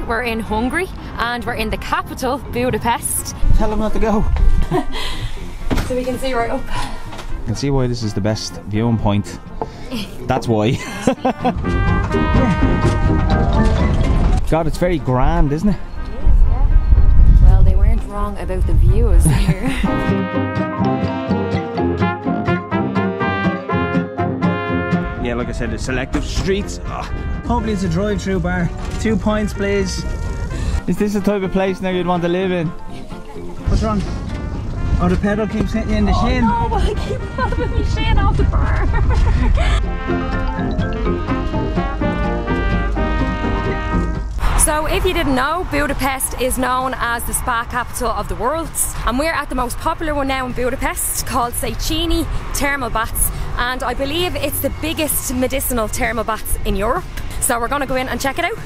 We're in Hungary and we're in the capital, Budapest. Tell them not to go. So we can see right up. You can see why this is the best viewing point. That's why. God, it's very grand, isn't it? It is, yeah. Well, they weren't wrong about the views here. Yeah, like I said, the selective streets. Oh, hopefully it's a drive-through bar. 2 points, please. Is this the type of place now you'd want to live in? What's wrong? Oh, the pedal keeps hitting you in the shin. Oh no, I keep having my shin off the bar. So if you didn't know, Budapest is known as the spa capital of the world, and we're at the most popular one now in Budapest called Széchenyi Thermal Baths, and I believe it's the biggest medicinal thermal baths in Europe. So we're going to go in and check it out.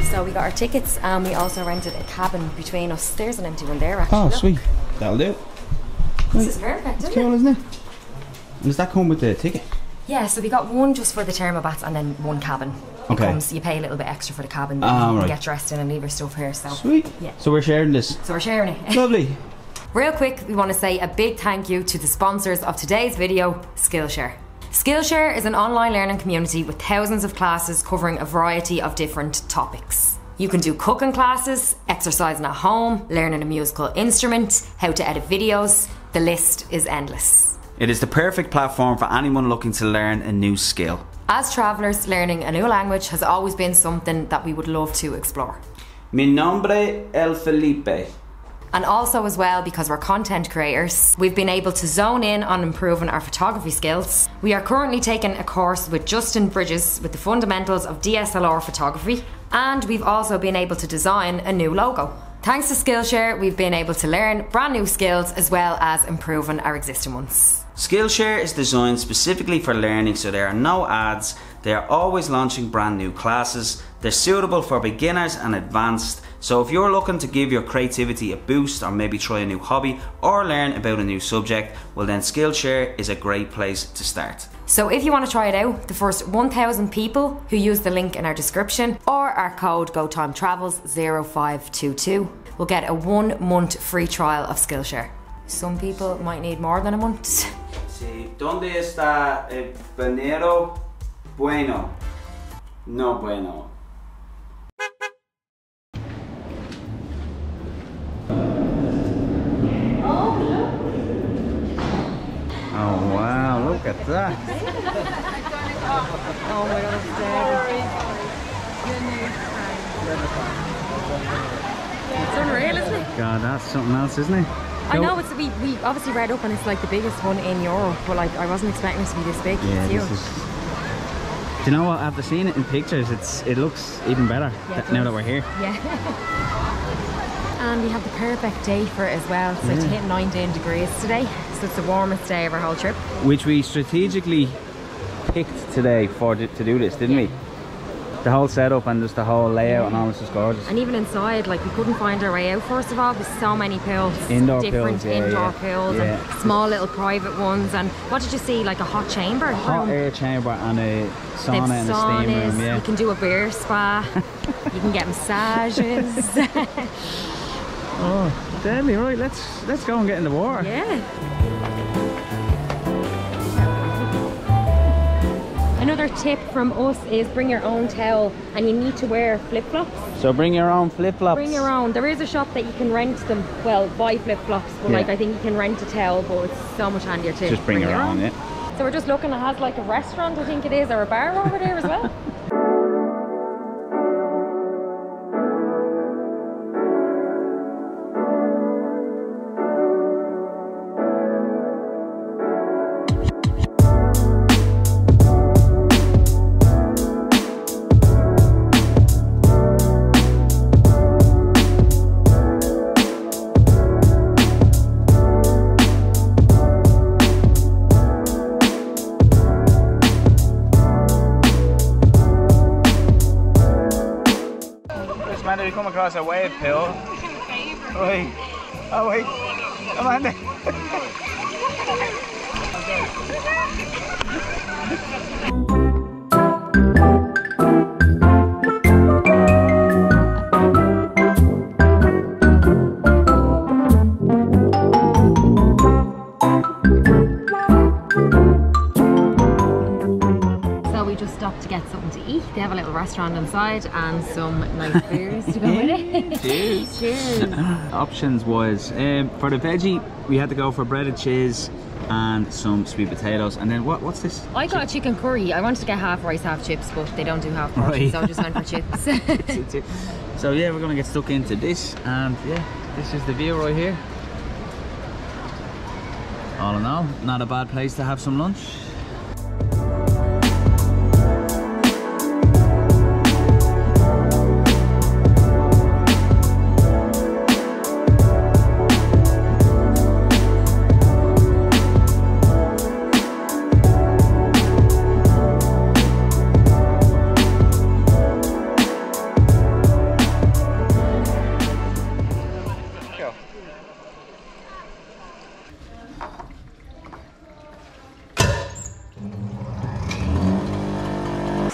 So we got our tickets and we also rented a cabin between us. There's an empty one there actually. Oh, sweet. That'll do. This is perfect, isn't it? Cool, isn't it? And does that come with the ticket? Yeah, so we got one just for the thermal baths and then one cabin. Okay. It comes, you pay a little bit extra for the cabin, right. get dressed in and leave your stuff here. So sweet. Yeah. So we're sharing this. So we're sharing it. Lovely. Real quick, we want to say a big thank you to the sponsors of today's video, Skillshare. Skillshare is an online learning community with thousands of classes covering a variety of different topics. You can do cooking classes, exercising at home, learning a musical instrument, how to edit videos. The list is endless. It is the perfect platform for anyone looking to learn a new skill. As travellers, learning a new language has always been something that we would love to explore. Mi nombre el Felipe. And also as well, because we're content creators, we've been able to zone in on improving our photography skills. We are currently taking a course with Justin Bridges with the fundamentals of DSLR photography, and we've also been able to design a new logo. Thanks to Skillshare, we've been able to learn brand new skills as well as improving our existing ones. Skillshare is designed specifically for learning, so there are no ads. They are always launching brand new classes. They're suitable for beginners and advanced. So if you're looking to give your creativity a boost, or maybe try a new hobby or learn about a new subject, well then Skillshare is a great place to start. So if you want to try it out, the first 1,000 people who use the link in our description or our code GoTimeTravels0522 will get a 1 month free trial of Skillshare. Some people might need more than a month. Sí. ¿Dónde está el banero bueno? No bueno. Oh wow, look at that. Oh my god, it's dead. It's unreal, isn't it? God, that's something else, isn't it? I know, it's we obviously read up and it's like the biggest one in Europe, but like I wasn't expecting it to be this big. Yeah, it's this huge. is. Do you know what? After seeing it in pictures, it looks even better now that we're here. Yeah. And we have the perfect day for it as well. So it's hit 19 degrees today, so it's the warmest day of our whole trip. Which we strategically picked today to do this, didn't we? The whole setup and just the whole layout and all this is gorgeous. And even inside, like we couldn't find our way out first of all. There's so many pools, Indoor different pools, indoor pools and small little private ones. And what did you see? Like a hot chamber? Hot air chamber and a sauna and a steam room. Yeah. You can do a beer spa. You can get massages. Oh, deadly! Right, let's go and get in the water. Yeah. Another tip from us is bring your own towel, and you need to wear flip-flops. So bring your own flip-flops. Bring your own. There is a shop that you can rent them. Well, buy flip-flops, but like I think you can rent a towel, but it's so much handier to just bring your own. Yeah. So we're just looking. It has like a restaurant, I think it is, or a bar over there as well. We come across a wave pool, Wait. Oh wait. Come on then. To get something to eat. They have a little restaurant inside and some nice beers to go with it. Cheers. Cheers. Options was for the veggie we had to go for breaded cheese and some sweet potatoes, and then what's this? I got a chicken curry. I wanted to get half rice, half chips, but they don't do half portions, so I just went for chips. So yeah, we're gonna get stuck into this, and yeah, this is the view right here. All in all, not a bad place to have some lunch.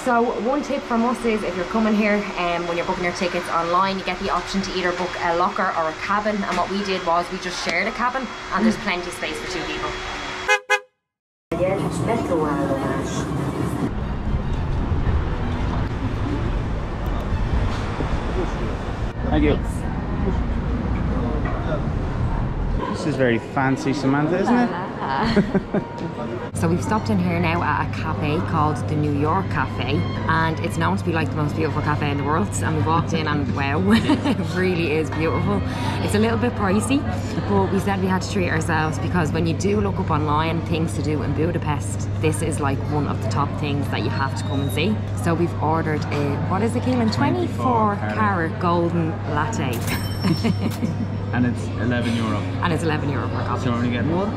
So one tip from us is if you're coming here when you're booking your tickets online, you get the option to either book a locker or a cabin, and what we did was we just shared a cabin and there's plenty of space for 2 people. Thank you. This is very fancy, Samantha, isn't it? So we've stopped in here now at a cafe called the New York Cafe, and it's known to be like the most beautiful cafe in the world, and we walked in and wow, it really is beautiful. It's a little bit pricey, but we said we had to treat ourselves because when you do look up online things to do in Budapest, this is like one of the top things that you have to come and see. So we've ordered a, what is it, Keelan? 24 carat golden latte. And it's €11. And it's €11 per coffee. So we're only getting one?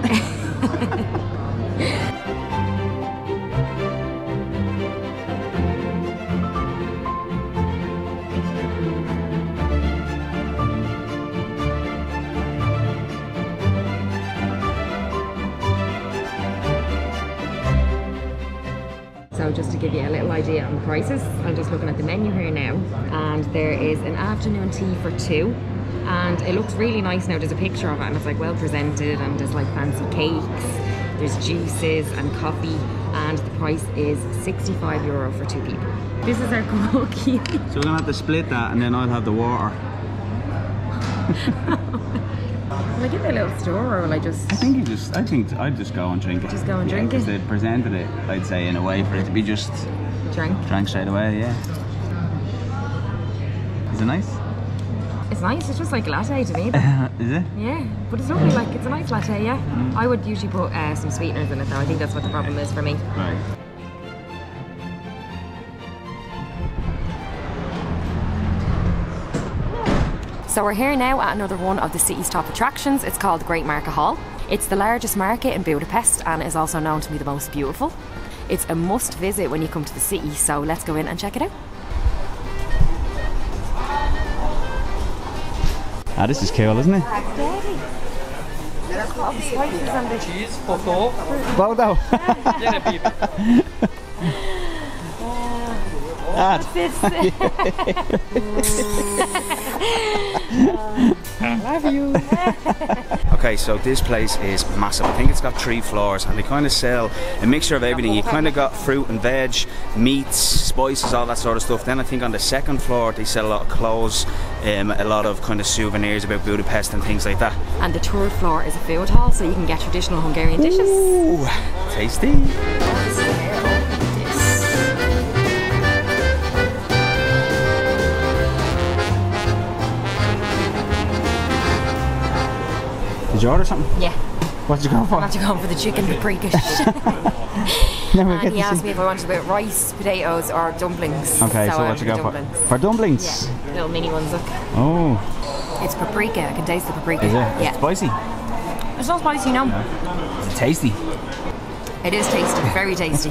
So just to give you a little idea on the prices, I'm just looking at the menu here now, and there is an afternoon tea for 2. And it looks really nice now. There's a picture of it and it's like well presented, and there's like fancy cakes, there's juices and coffee, and the price is €65 for 2 people. This is our cookie. So we're gonna have to split that, and then I'll have the water. Will I give you a little stir, or will I just... I think I'd just go and drink it. Just go and drink it? Because they presented it, I'd say, in a way for it to be just... Drank straight away, yeah. Is it nice? It's nice, it's just like a latte to me. Is it? Yeah, but it's lovely, like it's a nice latte, yeah. I would usually put some sweeteners in it though. I think that's what the problem is for me. Right. So we're here now at another one of the city's top attractions. It's called Great Markte Hall. It's the largest market in Budapest and is also known to be the most beautiful. It's a must visit when you come to the city, so let's go in and check it out. Ah, this is cool, isn't it? Cheese, photo. Bodo. What's this? I love you. Okay, so this place is massive. I think it's got 3 floors, and they kind of sell a mixture of everything. You kind of got fruit and veg, meats, spices, all that sort of stuff. Then I think on the 2nd floor they sell a lot of clothes, a lot of kind of souvenirs about Budapest and things like that. And the 3rd floor is a food hall, so you can get traditional Hungarian dishes. Ooh, tasty. Did you order something? Yeah. What did you go for? I'm actually going for the chicken paprika. And he asked me if I wanted about rice, potatoes or dumplings. Okay, so what you go for? For dumplings? Yeah, little mini ones, look. Oh. It's paprika, I can taste the paprika. Is it? Yeah. It's spicy? It's not spicy, no. Is it tasty? It is tasty, very tasty.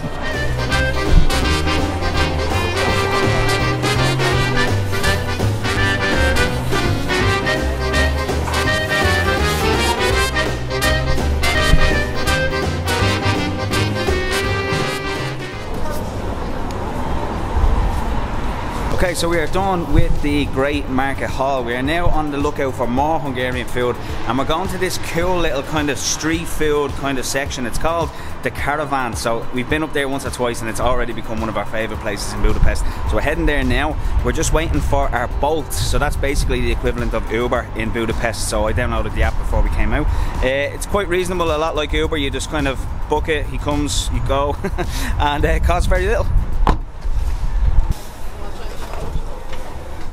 Okay, so we are done with the Great Markte Hall. We are now on the lookout for more Hungarian food, and we're going to this cool little kind of street food kind of section. It's called the Karavan. So we've been up there once or twice and it's already become one of our favourite places in Budapest. So we're heading there now. We're just waiting for our Bolt. So that's basically the equivalent of Uber in Budapest. So I downloaded the app before we came out. It's quite reasonable, a lot like Uber. You just kind of book it, he comes, you go, and it costs very little.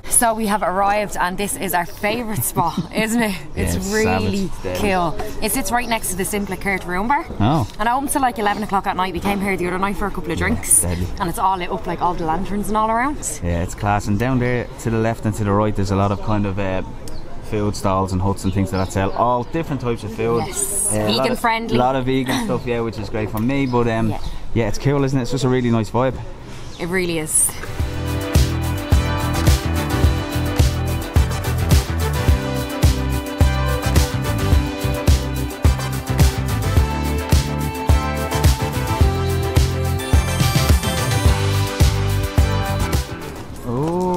So we have arrived and this is our favourite spot, isn't it? It's really cool. It sits right next to the SZIMPLA KERT room bar. Oh. And it opens till like 11 o'clock at night. We came here the other night for a couple of drinks. And it's all lit up, like all the lanterns and all around. Yeah, it's class. And down there to the left and to the right there's a lot of kind of food stalls and huts and things like that sell all different types of food. Yes, vegan friendly. A lot of vegan stuff, yeah, which is great for me. But yeah, it's cool, isn't it? It's just a really nice vibe. It really is.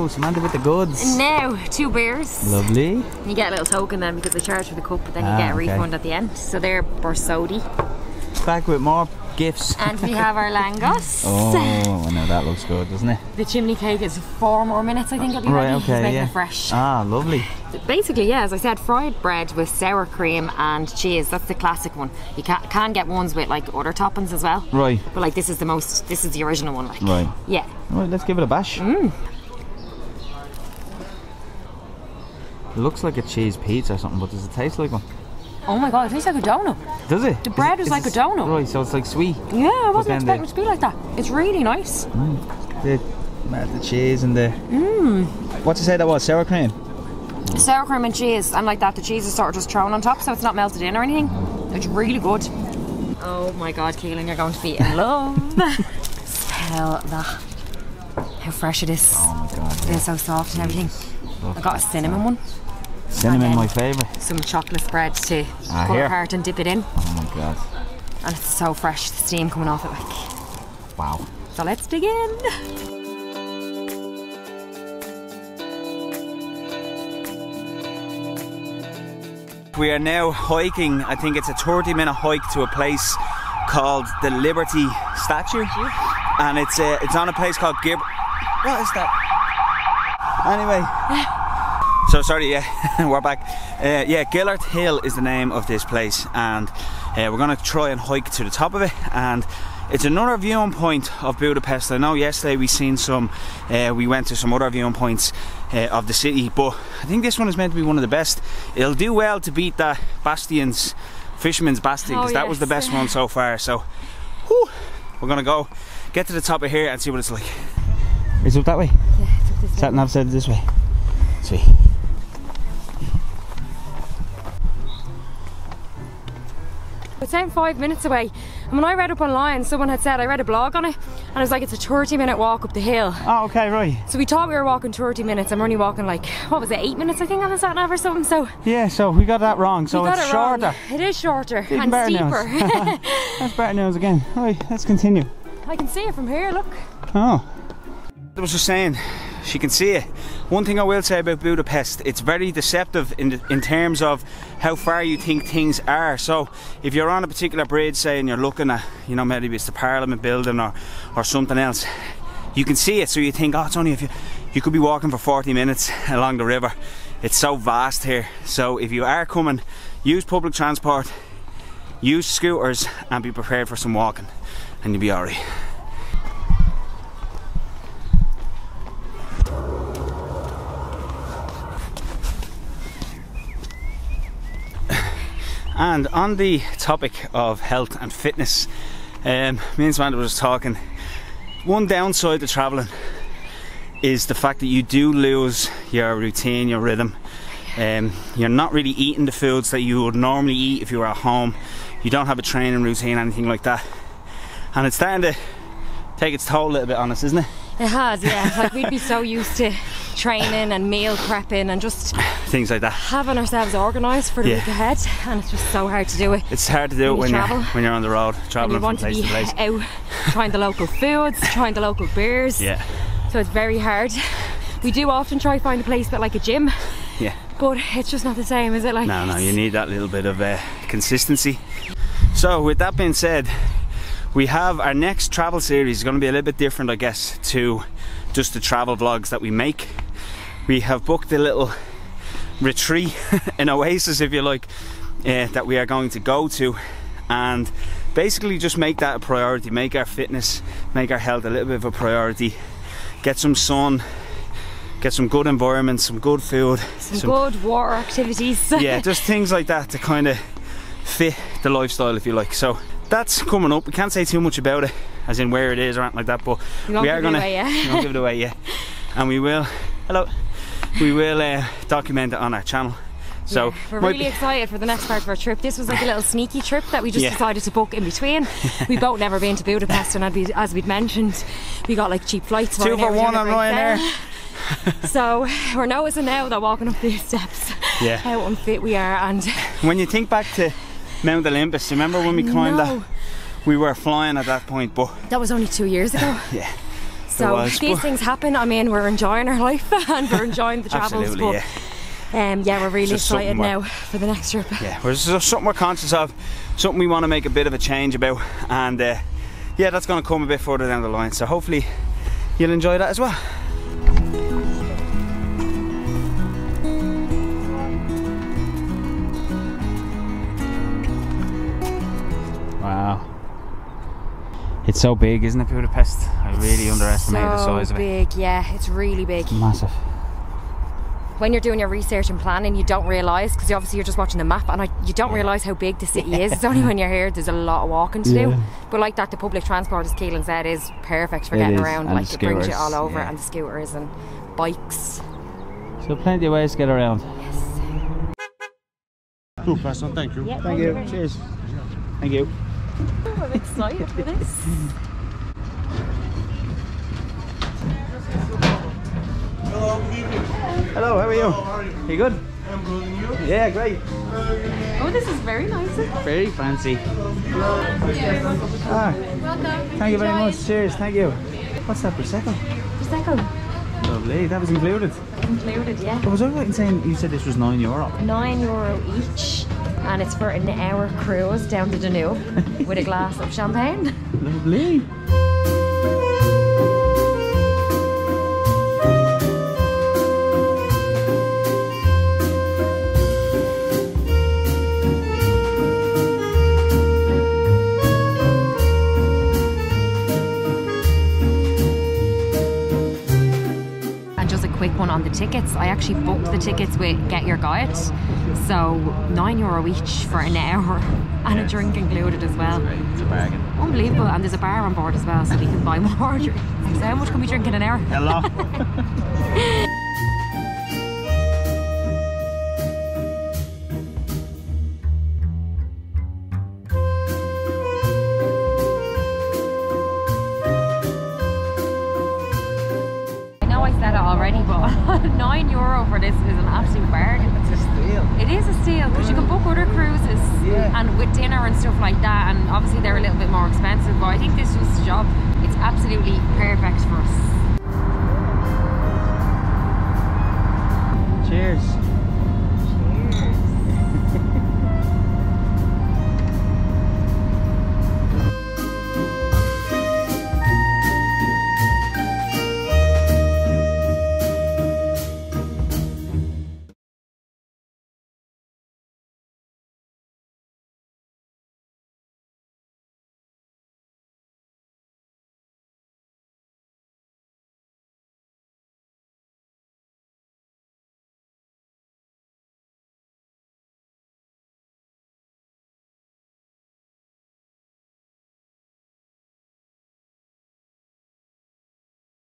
Samantha with the goods. Now, 2 beers. Lovely. You get a little token then because they charge for the cup, but then you get a refund at the end. So they're Borsodi. Back with more gifts. And we have our langos. Oh, now that looks good, doesn't it? The chimney cake is 4 more minutes, I think it'll be ready. Right, okay, making it fresh. Ah, lovely. Basically, yeah, as I said, fried bread with sour cream and cheese. That's the classic one. You can get ones with like other toppings as well. Right. But like this is the original one. Like. Right. Yeah. Right, let's give it a bash. It looks like a cheese pizza or something, but does it taste like one? Oh my god, it tastes like a donut. Does it? The bread is like a donut. Right, so it's like sweet. Yeah, I wasn't expecting it to be like that. It's really nice. The cheese and the... What did you say that was? Sour cream? Sour cream and cheese, and like that the cheese is sort of just thrown on top, so it's not melted in or anything. It's really good. Oh my god, Keelan, you're going to be in love. Smell that. How fresh it is. Oh my god. It's so soft and everything. I got a cinnamon one. Cinnamon, my favourite. Some chocolate spread to cut apart and dip it in. Oh my god. And it's so fresh, the steam coming off it like. Wow. So let's dig in. We are now hiking. I think it's a 30-minute hike to a place called the Liberty Statue. And it's on a place called What is that? Anyway, so sorry, yeah, we're back. Yeah, Gellért Hill is the name of this place, and we're going to try and hike to the top of it. And it's another viewing point of Budapest. I know yesterday we went to some other viewing points of the city, but I think this one is meant to be one of the best. It'll do well to beat that Fisherman's Bastion, because that was the best one so far. So, we're going to go get to the top of here and see what it's like. Is it up that way? Yeah, it's up this way. Sat nav said this way. Sweet. It's saying 5 minutes away, and when I read up online, someone had said, I read a blog on it, and it was like it's a 30-minute walk up the hill. Oh, okay, right. So we thought we were walking 30 minutes, and we're only walking like, what was it, 8 minutes I think on the sat nav or something, so... Yeah, so we got that wrong, so it's shorter. Wrong. It is shorter and steeper. That's better news again. Right, let's continue. I can see it from here, look. Oh. I was just saying, she can see it. One thing I will say about Budapest, it's very deceptive in terms of how far you think things are. So if you're on a particular bridge, say, and you're looking at, you know, maybe it's the Parliament building or something else, you can see it, so you think, oh, it's only if you could be walking for 40 minutes along the river. It's so vast here. So if you are coming, use public transport, use scooters, and be prepared for some walking, and you'll be alright. And on the topic of health and fitness, me and Samantha were just talking. One downside to travelling is the fact that you do lose your routine, your rhythm. You're not really eating the foods that you would normally eat if you were at home. You don't have a training routine, anything like that. And it's starting to take its toll a little bit on us, isn't it? It has, yeah. Like we'd be so used to training and meal prepping and just things like that, having ourselves organised for the week ahead, and it's just so hard to do it. It's hard to do it when you're on the road, travelling from place to place. Out trying the local foods, trying the local beers. Yeah. So it's very hard. We do often try to find a place that like a gym. Yeah. But it's just not the same, is it? Like, No, you need that little bit of consistency. So with that being said, we have our next travel series is going to be a little bit different, I guess, to just the travel vlogs that we make. We have booked a little retreat, an oasis if you like, that we are going to go to, and basically just make that a priority, make our fitness, make our health a little bit of a priority, get some sun, get some good environment, some good food, some good water activities. Yeah, just things like that to kind of fit the lifestyle, if you like. So that's coming up. We can't say too much about it, as in where it is or anything like that, but we are gonna we won't give it away yet, and we will document it on our channel. So yeah, we're really excited for the next part of our trip. This was like a little sneaky trip that we just decided to book in between. We've both never been to Budapest, and as we'd mentioned, we got like cheap flights. 2 for 1 on Ryanair. So we're noticing now that walking up these steps, how unfit we are. And when you think back to Mount Olympus, remember when we climbed that? We were flying at that point, but that was only 2 years ago. Yeah. So these things happen. I mean, we're enjoying our life and we're enjoying the travels. Absolutely, but we're really excited now for the next trip. Yeah, there's just something we're conscious of, something we want to make a bit of a change about, and yeah, that's going to come a bit further down the line. So hopefully you'll enjoy that as well. Wow. It's so big, isn't it, Budapest? I really underestimated the size of it. So big, yeah, it's really big. Massive. When you're doing your research and planning, you don't realise, because obviously you're just watching the map, and you don't realise how big the city is. It's only when you're here there's a lot of walking to do. But like that, the public transport, as Keelan said, is perfect for getting around. And like it brings you all over, and the scooters and bikes. So plenty of ways to get around. Yes. Cool, person, thank you. Yeah, Thank you. Cheers. Thank you. Oh, I'm excited for this. Hello, good evening. Hello, how are you? How are you? You good? I'm good, and you? Yeah, great. Oh, this is very nice, isn't it? Very fancy. Welcome. Thank you very much. Cheers. Thank you. What's that, Prosecco? Prosecco. Lovely. That was included. Included, yeah. But was I right in saying you said this was €9? €9 each, and it's for an hour cruise down the Danube with a glass of champagne. Lovely. Quick one on the tickets. I actually booked the tickets with Get Your Guide, so €9 each for an hour, and a drink included as well. It's a bargain. Unbelievable. And there's a bar on board as well, so we can buy more drinks. So how much can we drink in an hour? A lot. Already, but €9 for this is an absolute bargain. It's a steal. It is a steal, because you can book other cruises and with dinner and stuff like that, and obviously they're a little bit more expensive, but I think this was the job. It's absolutely perfect for us. Cheers.